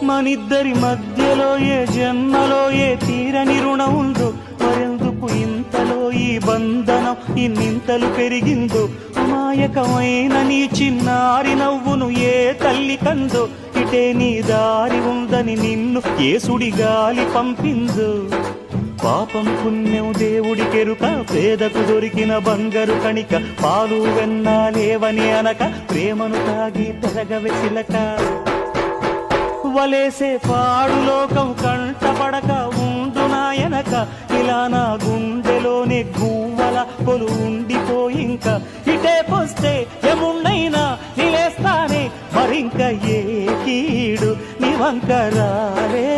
మనిద్దరి మధ్యలో ఏ జన్మలో ఏ తీరని రుణం ఉందో, మరెందుకు ఇంతలో ఈ బంధనం ఇన్నింతలు పెరిగిందో, అమాయకమైన నీ చిన్నారి నవ్వును ఏ తల్లి కందో, ఇటే నీ దారి ఉందని నిన్ను ఏ సుడిగాలి పంపిందో. పాపం పుణ్యం దేవుడికెరుక, పేదకు దొరికిన బంగారు కణిక, పాలు వెన్నాలేవని అనక ప్రేమను తాగి తెరగవెసిలక. వలేసే పాడు లోకం కంటపడక ఉండు నాయనక, ఇలా నా గుండెలోనే గువ్వల కొలు ఉండిపోయింక. ఇటే పోస్తే ఎముండైనా నిలేస్తానే, మరింక ఏ కీడు నీ వంక రాలే.